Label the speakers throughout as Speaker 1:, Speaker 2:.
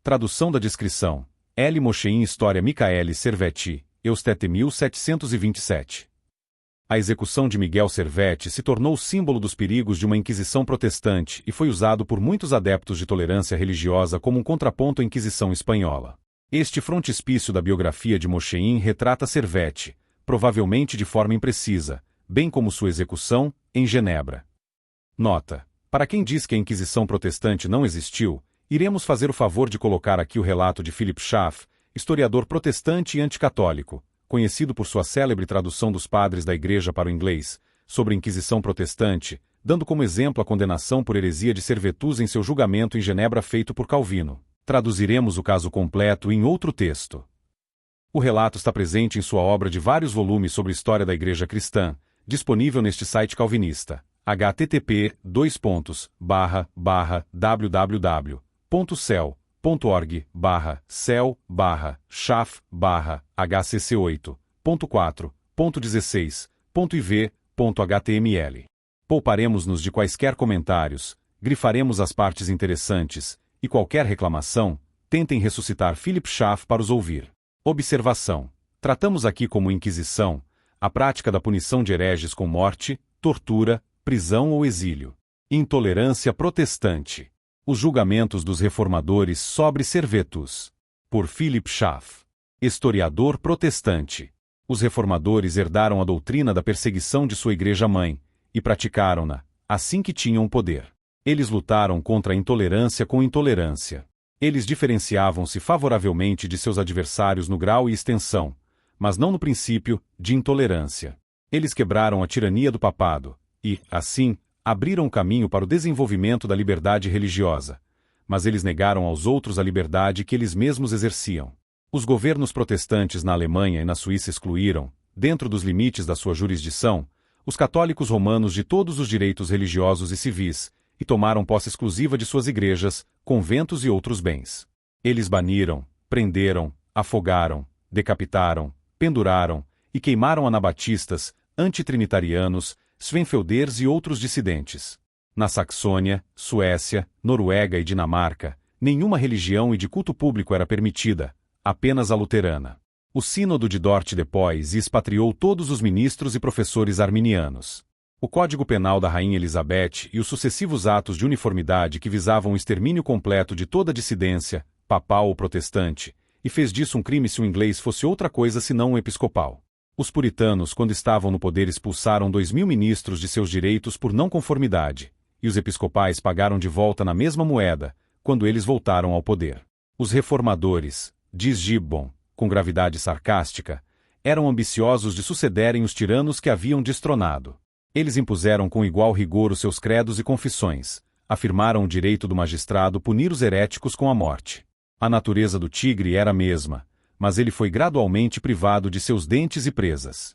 Speaker 1: Tradução da descrição. L. Mosheim História Micaele Servetti, Eustete 1727. A execução de Miguel Servetti se tornou símbolo dos perigos de uma Inquisição protestante e foi usado por muitos adeptos de tolerância religiosa como um contraponto à Inquisição espanhola. Este frontispício da biografia de Mosheim retrata Servetti, provavelmente de forma imprecisa, bem como sua execução, em Genebra. Nota: para quem diz que a Inquisição protestante não existiu, iremos fazer o favor de colocar aqui o relato de Philip Schaff, historiador protestante e anticatólico, conhecido por sua célebre tradução dos padres da Igreja para o inglês, sobre a Inquisição protestante, dando como exemplo a condenação por heresia de Servetus em seu julgamento em Genebra feito por Calvino. Traduziremos o caso completo em outro texto. O relato está presente em sua obra de vários volumes sobre história da Igreja Cristã, disponível neste site calvinista, http://www.cel.org/cel-hcc8.4.16.iv.html. Pouparemos-nos de quaisquer comentários, grifaremos as partes interessantes, e qualquer reclamação, tentem ressuscitar Philip Schaff para os ouvir. Observação: tratamos aqui como Inquisição a prática da punição de hereges com morte, tortura, prisão ou exílio. Intolerância protestante. Os julgamentos dos reformadores sobre Servetus. Por Philip Schaff. Historiador protestante. Os reformadores herdaram a doutrina da perseguição de sua igreja-mãe, e praticaram-na, assim que tinham poder. Eles lutaram contra a intolerância com intolerância. Eles diferenciavam-se favoravelmente de seus adversários no grau e extensão, mas não no princípio, de intolerância. Eles quebraram a tirania do papado, e, assim, abriram o caminho para o desenvolvimento da liberdade religiosa, mas eles negaram aos outros a liberdade que eles mesmos exerciam. Os governos protestantes na Alemanha e na Suíça excluíram, dentro dos limites da sua jurisdição, os católicos romanos de todos os direitos religiosos e civis, e tomaram posse exclusiva de suas igrejas, conventos e outros bens. Eles baniram, prenderam, afogaram, decapitaram, penduraram e queimaram anabatistas, antitrinitarianos, Svenfelders e outros dissidentes. Na Saxônia, Suécia, Noruega e Dinamarca, nenhuma religião e de culto público era permitida, apenas a luterana. O Sínodo de Dort depois expatriou todos os ministros e professores arminianos. O Código Penal da Rainha Elizabeth e os sucessivos atos de uniformidade que visavam o extermínio completo de toda dissidência, papal ou protestante, e fez disso um crime se o inglês fosse outra coisa senão um episcopal. Os puritanos, quando estavam no poder, expulsaram 2.000 ministros de seus direitos por não conformidade, e os episcopais pagaram de volta na mesma moeda, quando eles voltaram ao poder. Os reformadores, diz Gibbon, com gravidade sarcástica, eram ambiciosos de sucederem os tiranos que haviam destronado. Eles impuseram com igual rigor os seus credos e confissões, afirmaram o direito do magistrado punir os heréticos com a morte. A natureza do tigre era a mesma, mas ele foi gradualmente privado de seus dentes e presas.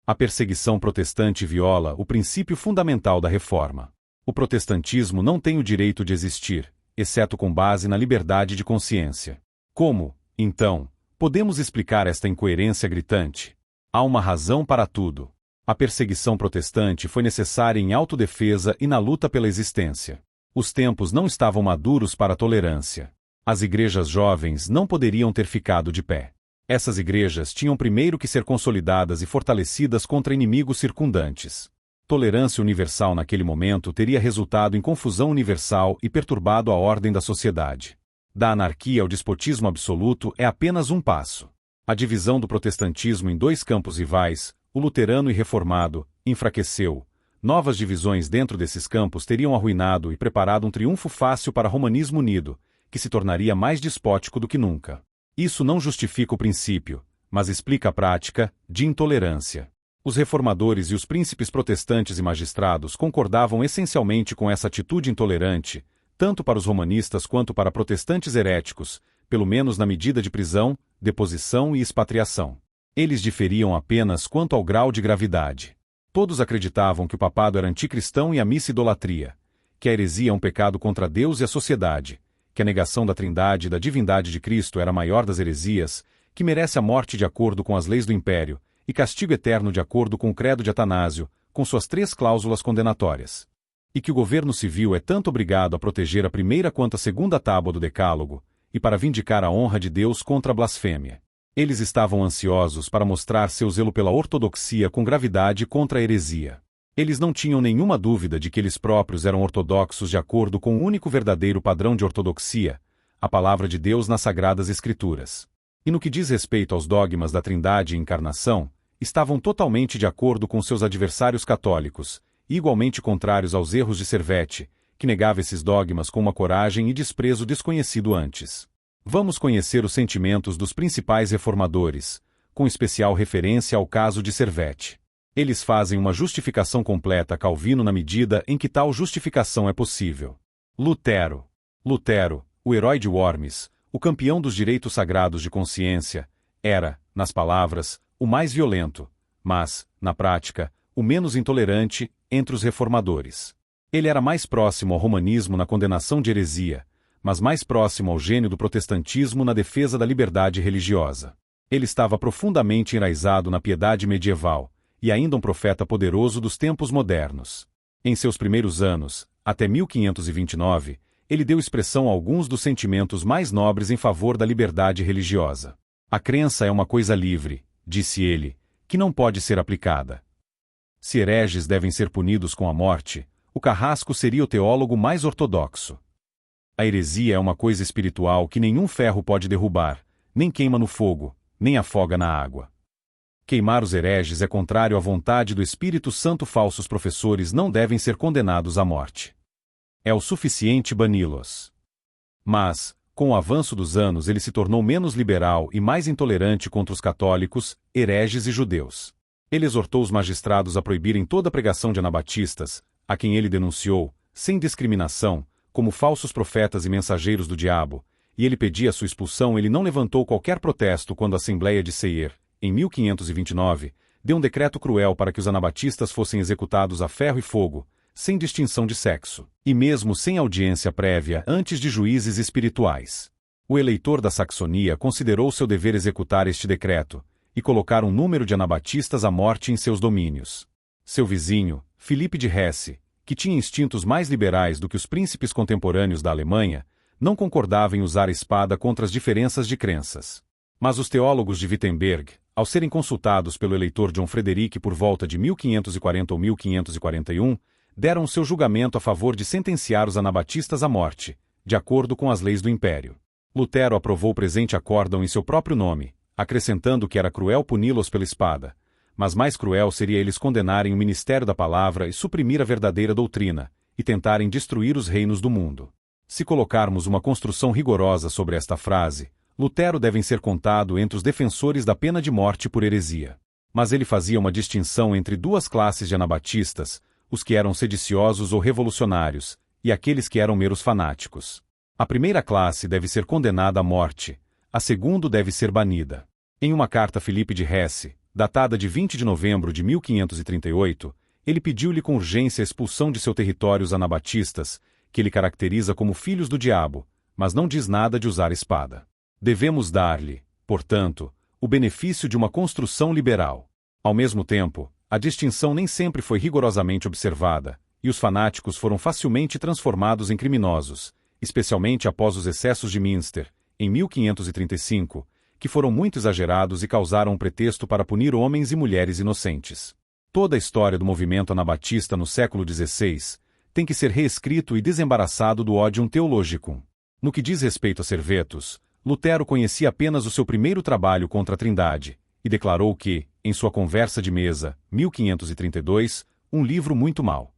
Speaker 1: A perseguição protestante viola o princípio fundamental da reforma. O protestantismo não tem o direito de existir, exceto com base na liberdade de consciência. Como, então, podemos explicar esta incoerência gritante? Há uma razão para tudo. A perseguição protestante foi necessária em autodefesa e na luta pela existência. Os tempos não estavam maduros para a tolerância. As igrejas jovens não poderiam ter ficado de pé. Essas igrejas tinham primeiro que ser consolidadas e fortalecidas contra inimigos circundantes. Tolerância universal naquele momento teria resultado em confusão universal e perturbado a ordem da sociedade. Da anarquia ao despotismo absoluto é apenas um passo. A divisão do protestantismo em dois campos rivais, o luterano e reformado, enfraqueceu. Novas divisões dentro desses campos teriam arruinado e preparado um triunfo fácil para o romanismo unido, que se tornaria mais despótico do que nunca. Isso não justifica o princípio, mas explica a prática, de intolerância. Os reformadores e os príncipes protestantes e magistrados concordavam essencialmente com essa atitude intolerante, tanto para os romanistas quanto para protestantes heréticos, pelo menos na medida de prisão, deposição e expatriação. Eles diferiam apenas quanto ao grau de gravidade. Todos acreditavam que o papado era anticristão e a missa idolatria, que a heresia é um pecado contra Deus e a sociedade, que a negação da trindade e da divindade de Cristo era a maior das heresias, que merece a morte de acordo com as leis do império, e castigo eterno de acordo com o credo de Atanásio, com suas 3 cláusulas condenatórias. E que o governo civil é tanto obrigado a proteger a primeira quanto a segunda tábua do Decálogo, e para vindicar a honra de Deus contra a blasfêmia. Eles estavam ansiosos para mostrar seu zelo pela ortodoxia com gravidade contra a heresia. Eles não tinham nenhuma dúvida de que eles próprios eram ortodoxos de acordo com o único verdadeiro padrão de ortodoxia, a palavra de Deus nas Sagradas Escrituras. E no que diz respeito aos dogmas da Trindade e Encarnação, estavam totalmente de acordo com seus adversários católicos, e igualmente contrários aos erros de Servete, que negava esses dogmas com uma coragem e desprezo desconhecido antes. Vamos conhecer os sentimentos dos principais reformadores, com especial referência ao caso de Servete. Eles fazem uma justificação completa a Calvino na medida em que tal justificação é possível. Lutero, o herói de Worms, o campeão dos direitos sagrados de consciência, era, nas palavras, o mais violento, mas, na prática, o menos intolerante entre os reformadores. Ele era mais próximo ao romanismo na condenação de heresia, mas mais próximo ao gênio do protestantismo na defesa da liberdade religiosa. Ele estava profundamente enraizado na piedade medieval, e ainda um profeta poderoso dos tempos modernos. Em seus primeiros anos, até 1529, ele deu expressão a alguns dos sentimentos mais nobres em favor da liberdade religiosa. A crença é uma coisa livre, disse ele, que não pode ser aplicada. Se hereges devem ser punidos com a morte, o Carrasco seria o teólogo mais ortodoxo. A heresia é uma coisa espiritual que nenhum ferro pode derrubar, nem queima no fogo, nem afoga na água. Queimar os hereges é contrário à vontade do Espírito Santo. Falsos professores não devem ser condenados à morte. É o suficiente bani-los. Mas, com o avanço dos anos, ele se tornou menos liberal e mais intolerante contra os católicos, hereges e judeus. Ele exortou os magistrados a proibirem toda a pregação de anabatistas, a quem ele denunciou, sem discriminação, como falsos profetas e mensageiros do diabo, e ele pedia sua expulsão. Ele não levantou qualquer protesto quando a Assembleia de Seir, em 1529, deu um decreto cruel para que os anabatistas fossem executados a ferro e fogo, sem distinção de sexo, e mesmo sem audiência prévia antes de juízes espirituais. O eleitor da Saxonia considerou seu dever executar este decreto, e colocar um número de anabatistas à morte em seus domínios. Seu vizinho, Filipe de Hesse, que tinha instintos mais liberais do que os príncipes contemporâneos da Alemanha, não concordava em usar a espada contra as diferenças de crenças. Mas os teólogos de Wittenberg, ao serem consultados pelo eleitor John Frederick por volta de 1540 ou 1541, deram seu julgamento a favor de sentenciar os anabatistas à morte, de acordo com as leis do Império. Lutero aprovou o presente acórdão em seu próprio nome, acrescentando que era cruel puni-los pela espada, mas mais cruel seria eles condenarem o ministério da palavra e suprimir a verdadeira doutrina, e tentarem destruir os reinos do mundo. Se colocarmos uma construção rigorosa sobre esta frase, Lutero deve ser contado entre os defensores da pena de morte por heresia. Mas ele fazia uma distinção entre duas classes de anabatistas, os que eram sediciosos ou revolucionários, e aqueles que eram meros fanáticos. A primeira classe deve ser condenada à morte, a segunda deve ser banida. Em uma carta a Filipe de Hesse, datada de 20 de novembro de 1538, ele pediu-lhe com urgência a expulsão de seu território os anabatistas, que ele caracteriza como filhos do diabo, mas não diz nada de usar espada. Devemos dar-lhe, portanto, o benefício de uma construção liberal. Ao mesmo tempo, a distinção nem sempre foi rigorosamente observada, e os fanáticos foram facilmente transformados em criminosos, especialmente após os excessos de Münster, em 1535, que foram muito exagerados e causaram um pretexto para punir homens e mulheres inocentes. Toda a história do movimento anabatista no século XVI tem que ser reescrito e desembaraçado do odium theologicum. No que diz respeito a Servetus, Lutero conhecia apenas o seu primeiro trabalho contra a Trindade, e declarou que, em sua conversa de mesa, 1532, um livro muito mau.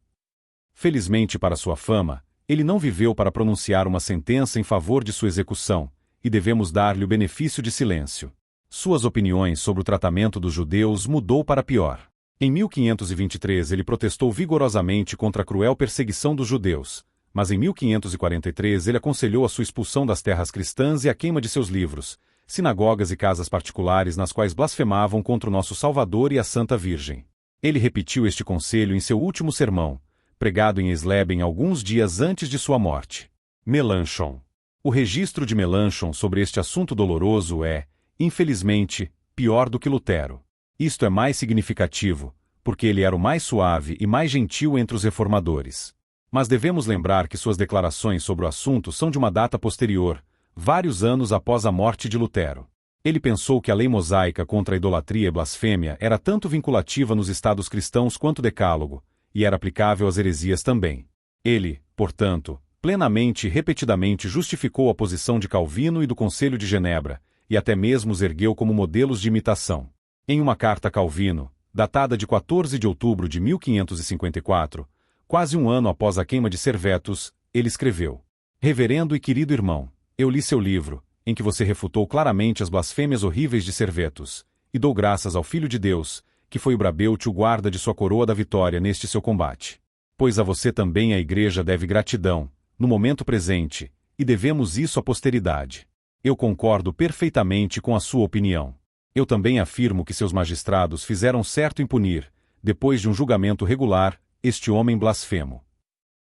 Speaker 1: Felizmente para sua fama, ele não viveu para pronunciar uma sentença em favor de sua execução, e devemos dar-lhe o benefício de silêncio. Suas opiniões sobre o tratamento dos judeus mudou para pior. Em 1523 ele protestou vigorosamente contra a cruel perseguição dos judeus, mas em 1543 ele aconselhou a sua expulsão das terras cristãs e a queima de seus livros, sinagogas e casas particulares nas quais blasfemavam contra o nosso Salvador e a Santa Virgem. Ele repetiu este conselho em seu último sermão, pregado em Eisleben alguns dias antes de sua morte. Melanchthon. O registro de Melanchthon sobre este assunto doloroso é, infelizmente, pior do que Lutero. Isto é mais significativo, porque ele era o mais suave e mais gentil entre os reformadores. Mas devemos lembrar que suas declarações sobre o assunto são de uma data posterior, vários anos após a morte de Lutero. Ele pensou que a lei mosaica contra a idolatria e blasfêmia era tanto vinculativa nos estados cristãos quanto o Decálogo, e era aplicável às heresias também. Ele, portanto, plenamente e repetidamente justificou a posição de Calvino e do Conselho de Genebra, e até mesmo os ergueu como modelos de imitação. Em uma carta a Calvino, datada de 14 de outubro de 1554, quase um ano após a queima de Servetus, ele escreveu: Reverendo e querido irmão, eu li seu livro, em que você refutou claramente as blasfêmias horríveis de Servetus, e dou graças ao Filho de Deus, que foi o brabeulte o guarda de sua coroa da vitória neste seu combate. Pois a você também a Igreja deve gratidão, no momento presente, e devemos isso à posteridade. Eu concordo perfeitamente com a sua opinião. Eu também afirmo que seus magistrados fizeram certo em punir, depois de um julgamento regular, este homem blasfemo.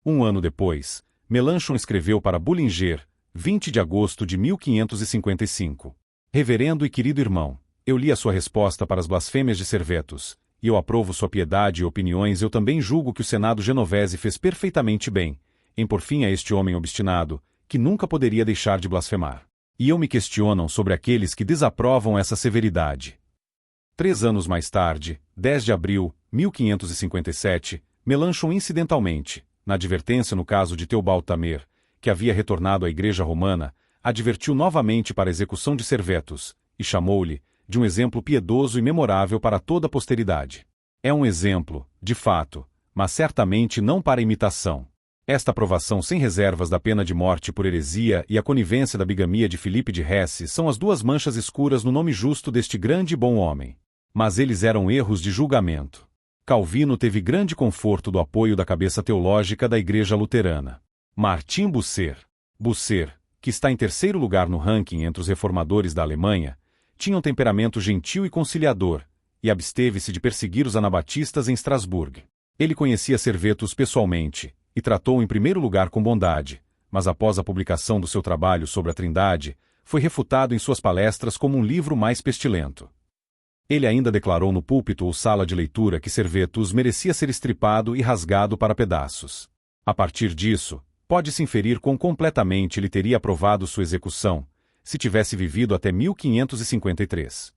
Speaker 1: Um ano depois, Melanchthon escreveu para Bullinger, 20 de agosto de 1555. Reverendo e querido irmão, eu li a sua resposta para as blasfêmias de Servetus, e eu aprovo sua piedade e opiniões. Eu também julgo que o Senado genovese fez perfeitamente bem, em pôr fim a este homem obstinado, que nunca poderia deixar de blasfemar. E eu me questionam sobre aqueles que desaprovam essa severidade. 3 anos mais tarde, 10 de abril, 1557, Melanchthon incidentalmente, na advertência no caso de Teobald Tamer, que havia retornado à Igreja Romana, advertiu novamente para a execução de Servetus, e chamou-lhe de um exemplo piedoso e memorável para toda a posteridade. É um exemplo, de fato, mas certamente não para imitação. Esta aprovação sem reservas da pena de morte por heresia e a conivência da bigamia de Filipe de Hesse são as duas manchas escuras no nome justo deste grande e bom homem. Mas eles eram erros de julgamento. Calvino teve grande conforto do apoio da cabeça teológica da Igreja Luterana. Martin Bucer, que está em terceiro lugar no ranking entre os reformadores da Alemanha, tinha um temperamento gentil e conciliador, e absteve-se de perseguir os anabatistas em Estrasburgo. Ele conhecia Servetus pessoalmente, e tratou em primeiro lugar com bondade, mas após a publicação do seu trabalho sobre a Trindade, foi refutado em suas palestras como um livro mais pestilento. Ele ainda declarou no púlpito ou sala de leitura que Servetus merecia ser estripado e rasgado para pedaços. A partir disso, pode-se inferir quão completamente ele teria aprovado sua execução, se tivesse vivido até 1553.